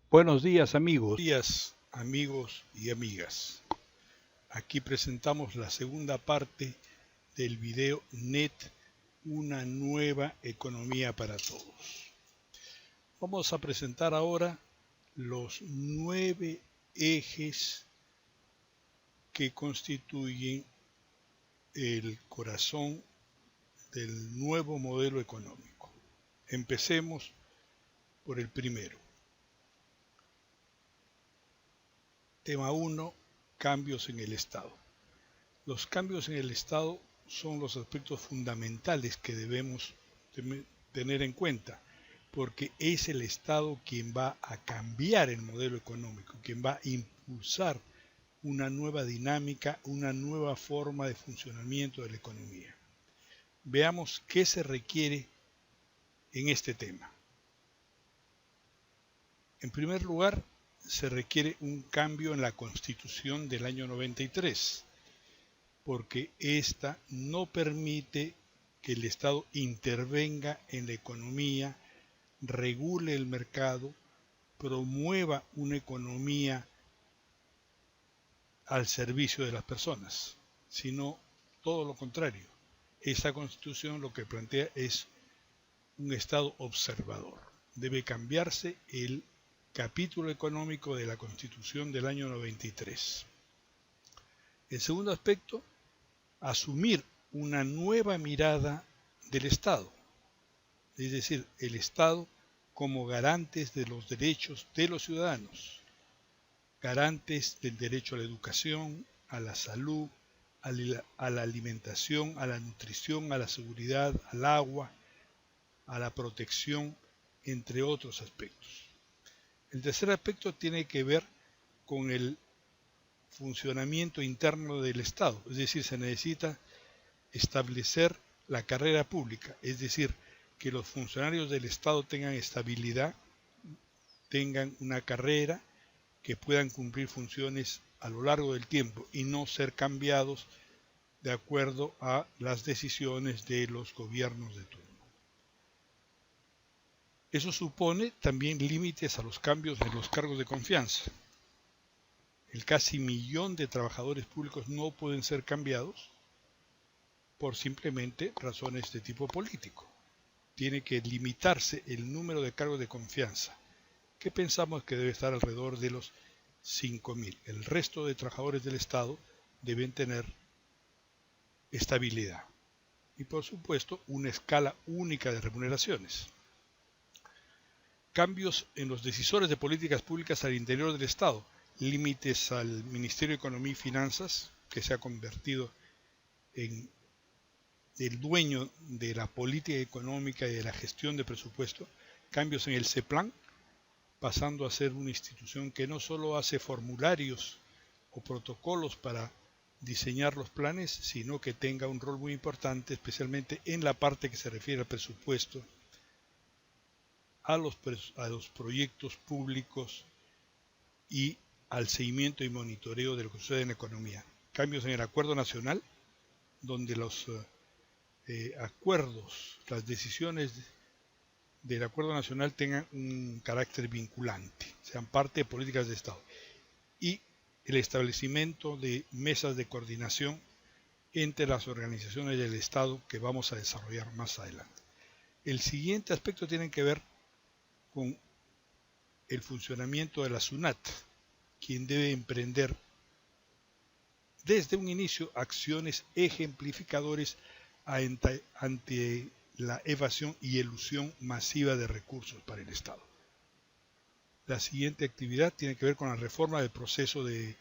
Buenos días amigos y amigas. Aquí presentamos la segunda parte del video NET, una nueva economía para todos. Vamos a presentar ahora los 9 ejes que constituyen el corazón del nuevo modelo económico. Empecemos por el primero. Tema 1. Cambios en el Estado. Los cambios en el Estado son los aspectos fundamentales que debemos tener en cuenta, porque es el Estado quien va a cambiar el modelo económico, quien va a impulsar una nueva dinámica, una nueva forma de funcionamiento de la economía. Veamos qué se requiere en este tema. En primer lugar, se requiere un cambio en la Constitución del año 93, porque esta no permite que el Estado intervenga en la economía, regule el mercado, promueva una economía al servicio de las personas, sino todo lo contrario. Esta Constitución lo que plantea es un Estado observador. Debe cambiarse el capítulo económico de la Constitución del año 93. El segundo aspecto, asumir una nueva mirada del Estado, es decir, el Estado como garantes de los derechos de los ciudadanos, garantes del derecho a la educación, a la salud, a la alimentación, a la nutrición, a la seguridad, al agua, a la protección, entre otros aspectos. El tercer aspecto tiene que ver con el funcionamiento interno del Estado, es decir, se necesita establecer la carrera pública, es decir, que los funcionarios del Estado tengan estabilidad, tengan una carrera, que puedan cumplir funciones a lo largo del tiempo y no ser cambiados de acuerdo a las decisiones de los gobiernos de turno. Eso supone también límites a los cambios en los cargos de confianza. El casi 1.000.000 de trabajadores públicos no pueden ser cambiados por simplemente razones de tipo político. Tiene que limitarse el número de cargos de confianza, que pensamos que debe estar alrededor de los 5.000. El resto de trabajadores del Estado deben tener estabilidad y, por supuesto, una escala única de remuneraciones. Cambios en los decisores de políticas públicas al interior del Estado, límites al Ministerio de Economía y Finanzas, que se ha convertido en el dueño de la política económica y de la gestión de presupuesto, cambios en el CEPLAN, pasando a ser una institución que no solo hace formularios o protocolos para diseñar los planes, sino que tenga un rol muy importante, especialmente en la parte que se refiere al presupuesto, a los proyectos públicos y al seguimiento y monitoreo de lo que sucede en la economía. Cambios en el acuerdo nacional, donde los acuerdos, las decisiones del acuerdo nacional tengan un carácter vinculante, sean parte de políticas de Estado. Y el establecimiento de mesas de coordinación entre las organizaciones del Estado que vamos a desarrollar más adelante. El siguiente aspecto tiene que ver con el funcionamiento de la SUNAT, quien debe emprender desde un inicio acciones ejemplificadoras ante la evasión y elusión masiva de recursos para el Estado. La siguiente actividad tiene que ver con la reforma del proceso de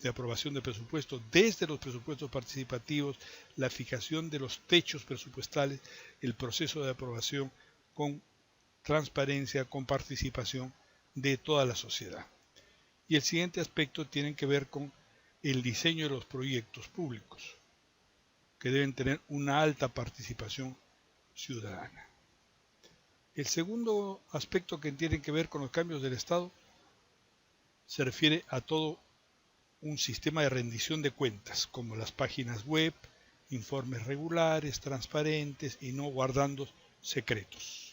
aprobación de presupuestos, desde los presupuestos participativos, la fijación de los techos presupuestales, el proceso de aprobación con transparencia, con participación de toda la sociedad. Y el siguiente aspecto tiene que ver con el diseño de los proyectos públicos, que deben tener una alta participación ciudadana. El segundo aspecto que tiene que ver con los cambios del Estado se refiere a todo un sistema de rendición de cuentas, como las páginas web, informes regulares, transparentes y no guardando secretos.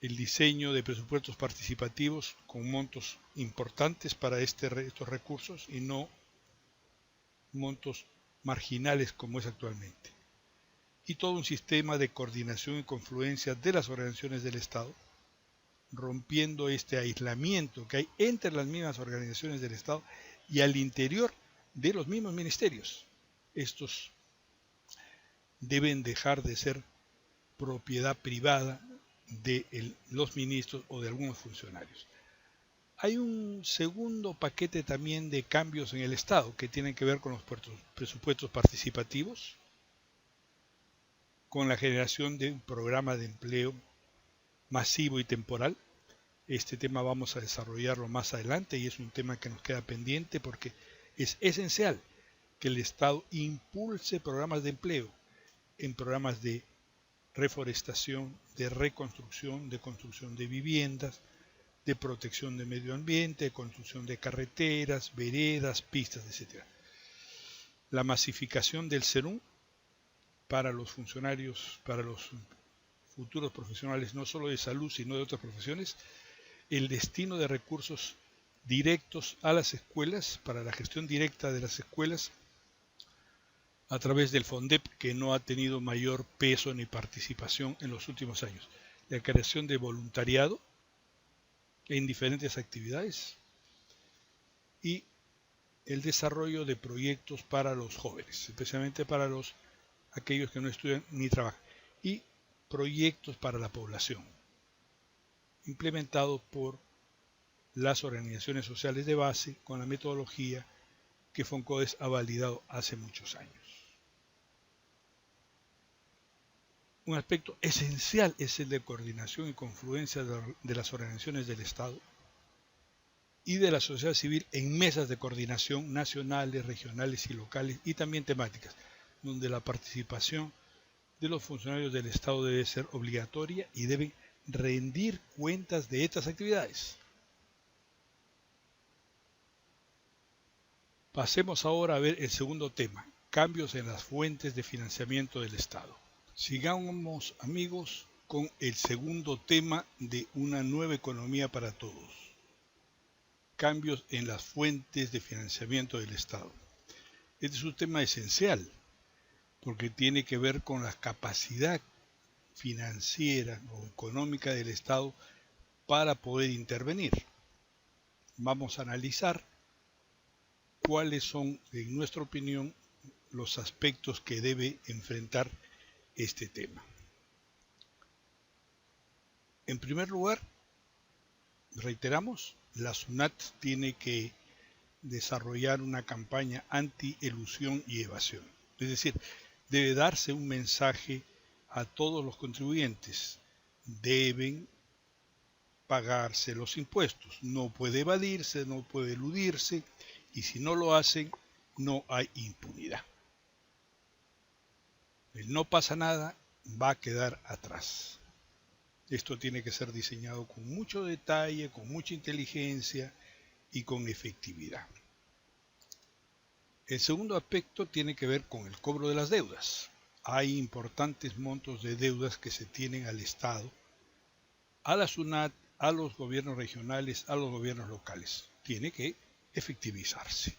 el diseño de presupuestos participativos con montos importantes para estos recursos y no montos marginales como es actualmente. Y todo un sistema de coordinación y confluencia de las organizaciones del Estado, rompiendo este aislamiento que hay entre las mismas organizaciones del Estado y al interior de los mismos ministerios. Estos deben dejar de ser propiedad privada de los ministros o de algunos funcionarios. Hay un segundo paquete también de cambios en el Estado que tienen que ver con los presupuestos participativos, con la generación de un programa de empleo masivo y temporal. Este tema vamos a desarrollarlo más adelante y es un tema que nos queda pendiente porque es esencial que el Estado impulse programas de empleo en programas de reforestación, de reconstrucción, de construcción de viviendas, de protección del medio ambiente, de construcción de carreteras, veredas, pistas, etc. La masificación del SERUM para los funcionarios, para los futuros profesionales, no solo de salud, sino de otras profesiones, el destino de recursos directos a las escuelas, para la gestión directa de las escuelas, a través del FONDEP, que no ha tenido mayor peso ni participación en los últimos años. La creación de voluntariado en diferentes actividades y el desarrollo de proyectos para los jóvenes, especialmente para aquellos que no estudian ni trabajan, y proyectos para la población, implementados por las organizaciones sociales de base con la metodología que FONCODES ha validado hace muchos años. Un aspecto esencial es el de coordinación y confluencia de las organizaciones del Estado y de la sociedad civil en mesas de coordinación nacionales, regionales y locales y también temáticas, donde la participación de los funcionarios del Estado debe ser obligatoria y deben rendir cuentas de estas actividades. Pasemos ahora a ver el segundo tema, cambios en las fuentes de financiamiento del Estado. Sigamos, amigos, con el segundo tema de una nueva economía para todos. Cambios en las fuentes de financiamiento del Estado. Este es un tema esencial porque tiene que ver con la capacidad financiera o económica del Estado para poder intervenir. Vamos a analizar cuáles son, en nuestra opinión, los aspectos que debe enfrentar este tema. En primer lugar, reiteramos, la SUNAT tiene que desarrollar una campaña anti-elusión y evasión. Es decir, debe darse un mensaje a todos los contribuyentes. Deben pagarse los impuestos. No puede evadirse, no puede eludirse, y si no lo hacen, no hay impunidad. El no pasa nada va a quedar atrás. Esto tiene que ser diseñado con mucho detalle, con mucha inteligencia y con efectividad. El segundo aspecto tiene que ver con el cobro de las deudas. Hay importantes montos de deudas que se tienen al Estado, a la SUNAT, a los gobiernos regionales, a los gobiernos locales. Tiene que efectivizarse,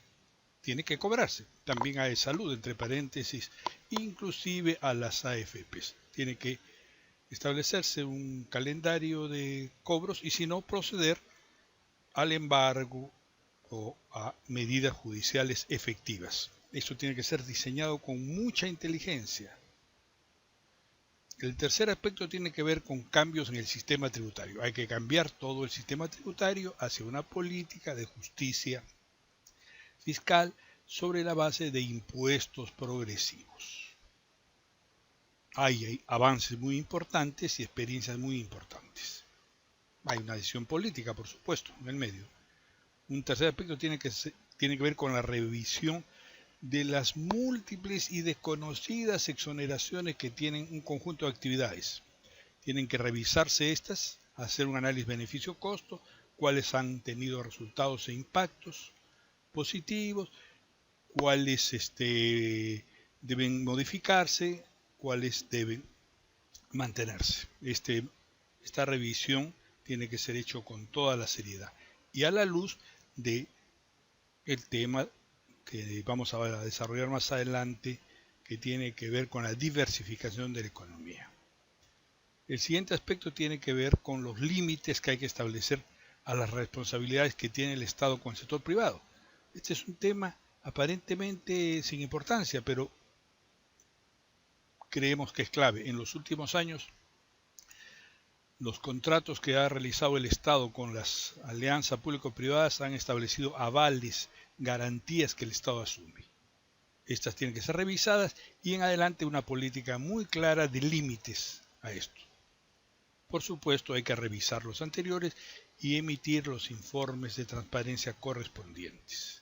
tiene que cobrarse. También hay salud, entre paréntesis, inclusive a las AFPs. Tiene que establecerse un calendario de cobros y si no, proceder al embargo o a medidas judiciales efectivas. Esto tiene que ser diseñado con mucha inteligencia. El tercer aspecto tiene que ver con cambios en el sistema tributario. Hay que cambiar todo el sistema tributario hacia una política de justicia fiscal sobre la base de impuestos progresivos. Hay avances muy importantes y experiencias muy importantes. Hay una decisión política, por supuesto, en el medio. Un tercer aspecto tiene que ver con la revisión de las múltiples y desconocidas exoneraciones que tienen un conjunto de actividades. Tienen que revisarse estas, hacer un análisis beneficio-costo, cuáles han tenido resultados e impactos positivos, cuáles deben modificarse, cuáles deben mantenerse. Este esta revisión tiene que ser hecho con toda la seriedad y a la luz de el tema que vamos a desarrollar más adelante, que tiene que ver con la diversificación de la economía. El siguiente aspecto tiene que ver con los límites que hay que establecer a las responsabilidades que tiene el Estado con el sector privado. Este es un tema aparentemente sin importancia, pero creemos que es clave. En los últimos años, los contratos que ha realizado el Estado con las alianzas público-privadas han establecido avales, garantías que el Estado asume. Estas tienen que ser revisadas y en adelante una política muy clara de límites a esto. Por supuesto, hay que revisar los anteriores y emitir los informes de transparencia correspondientes.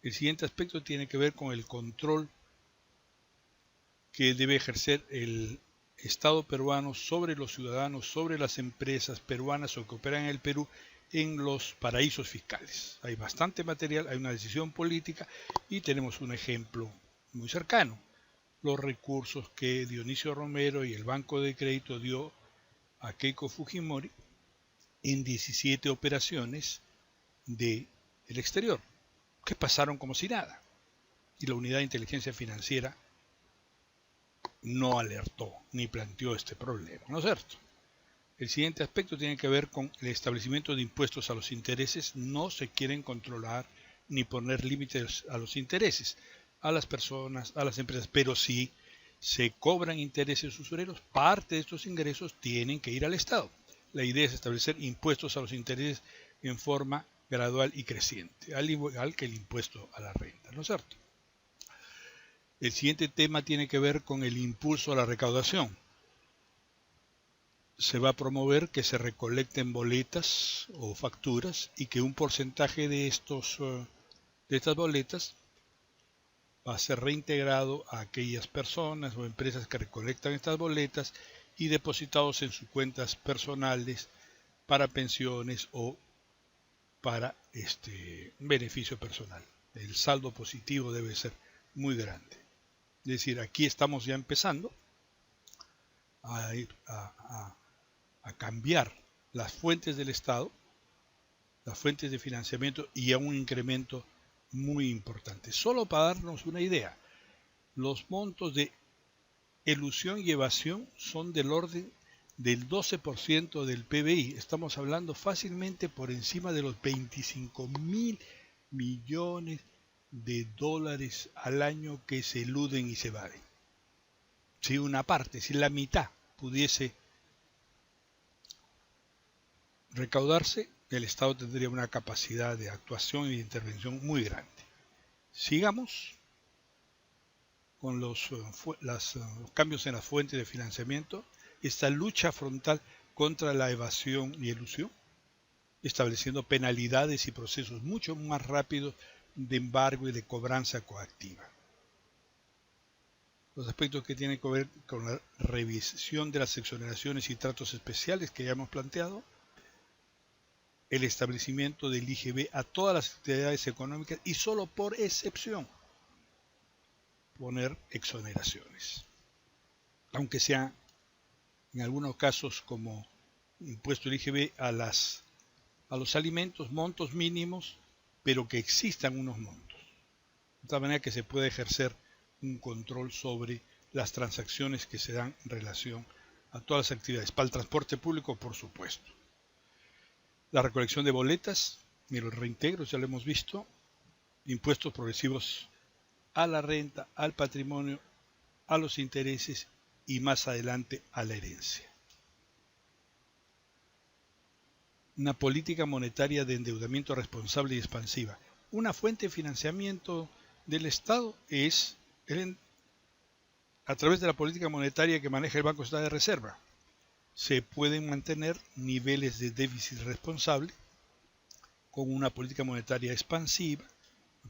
El siguiente aspecto tiene que ver con el control que debe ejercer el Estado peruano sobre los ciudadanos, sobre las empresas peruanas o que operan en el Perú en los paraísos fiscales. Hay bastante material, hay una decisión política y tenemos un ejemplo muy cercano. Los recursos que Dionisio Romero y el Banco de Crédito dio a Keiko Fujimori en 17 operaciones del exterior, que pasaron como si nada. Y la Unidad de Inteligencia Financiera no alertó ni planteó este problema, ¿no es cierto? El siguiente aspecto tiene que ver con el establecimiento de impuestos a los intereses. No se quieren controlar ni poner límites a los intereses, a las personas, a las empresas, pero si se cobran intereses usureros, parte de estos ingresos tienen que ir al Estado. La idea es establecer impuestos a los intereses en forma gradual y creciente, al igual que el impuesto a la renta, ¿no es cierto? El siguiente tema tiene que ver con el impulso a la recaudación. Se va a promover que se recolecten boletas o facturas y que un porcentaje de estas boletas va a ser reintegrado a aquellas personas o empresas que recolectan estas boletas y depositados en sus cuentas personales para pensiones o para beneficio personal. El saldo positivo debe ser muy grande. Es decir, aquí estamos ya empezando a cambiar las fuentes del Estado, las fuentes de financiamiento y a un incremento muy importante. Solo para darnos una idea, los montos de elusión y evasión son del orden del 12% del PBI. Estamos hablando fácilmente por encima de los 25.000 millones de dólares al año que se eluden y se evaden. Si una parte, si la mitad pudiese recaudarse, el Estado tendría una capacidad de actuación y de intervención muy grande. Sigamos con los cambios en las fuentes de financiamiento, esta lucha frontal contra la evasión y elusión, estableciendo penalidades y procesos mucho más rápidos de embargo y de cobranza coactiva. Los aspectos que tienen que ver con la revisión de las exoneraciones y tratos especiales que ya hemos planteado, el establecimiento del IGB a todas las actividades económicas y solo por excepción poner exoneraciones, aunque sea en algunos casos como impuesto el IGB a los alimentos, montos mínimos, pero que existan unos montos, de tal manera que se pueda ejercer un control sobre las transacciones que se dan en relación a todas las actividades. Para el transporte público, por supuesto. La recolección de boletas y los reintegros, ya lo hemos visto. Impuestos progresivos a la renta, al patrimonio, a los intereses y más adelante a la herencia. Una política monetaria de endeudamiento responsable y expansiva. Una fuente de financiamiento del Estado es a través de la política monetaria que maneja el Banco Central de Reserva. Se pueden mantener niveles de déficit responsable con una política monetaria expansiva,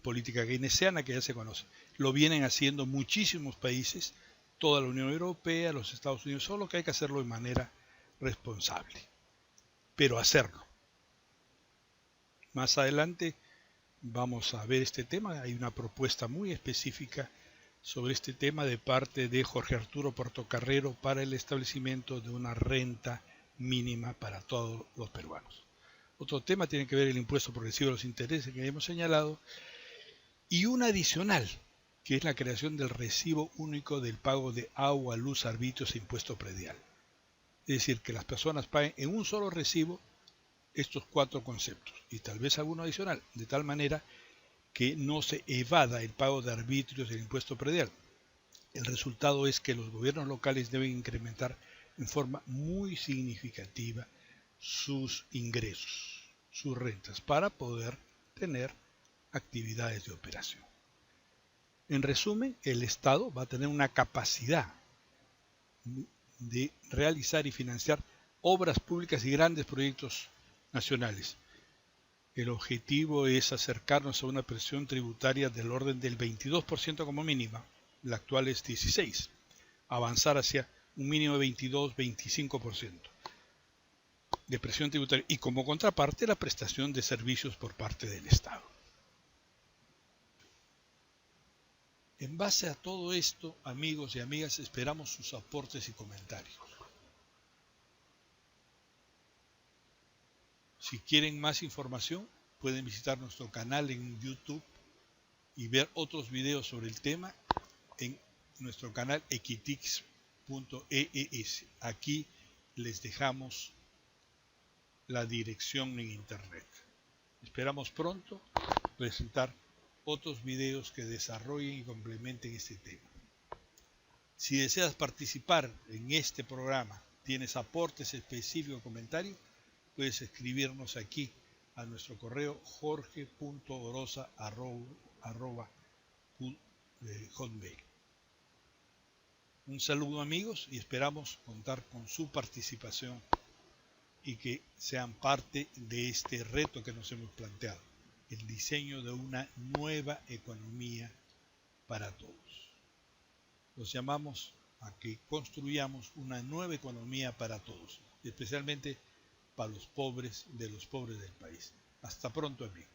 política keynesiana que ya se conoce. Lo vienen haciendo muchísimos países, toda la Unión Europea, los Estados Unidos, solo que hay que hacerlo de manera responsable, pero hacerlo. Más adelante vamos a ver este tema, hay una propuesta muy específica sobre este tema de parte de Jorge Arturo Portocarrero para el establecimiento de una renta mínima para todos los peruanos. Otro tema tiene que ver el impuesto progresivo de los intereses que hemos señalado, y un adicional, que es la creación del recibo único del pago de agua, luz, arbitrios e impuesto predial. Es decir, que las personas paguen en un solo recibo estos 4 conceptos, y tal vez alguno adicional, de tal manera que no se evada el pago de arbitrios del impuesto predial. El resultado es que los gobiernos locales deben incrementar en forma muy significativa sus ingresos, sus rentas, para poder tener actividades de operación. En resumen, el Estado va a tener una capacidad de realizar y financiar obras públicas y grandes proyectos nacionales. El objetivo es acercarnos a una presión tributaria del orden del 22% como mínima, la actual es 16%, avanzar hacia un mínimo de 22-25% de presión tributaria y como contraparte la prestación de servicios por parte del Estado. En base a todo esto, amigos y amigas, esperamos sus aportes y comentarios. Si quieren más información, pueden visitar nuestro canal en YouTube y ver otros videos sobre el tema en nuestro canal equitix.es. Aquí les dejamos la dirección en internet. Esperamos pronto presentar otros videos que desarrollen y complementen este tema. Si deseas participar en este programa, tienes aportes específicos o comentarios, puedes escribirnos aquí a nuestro correo jorge.oroza@hotmail. Un saludo, amigos, y esperamos contar con su participación y que sean parte de este reto que nos hemos planteado, el diseño de una nueva economía para todos. Los llamamos a que construyamos una nueva economía para todos, especialmente para los pobres de los pobres del país. Hasta pronto, amigos.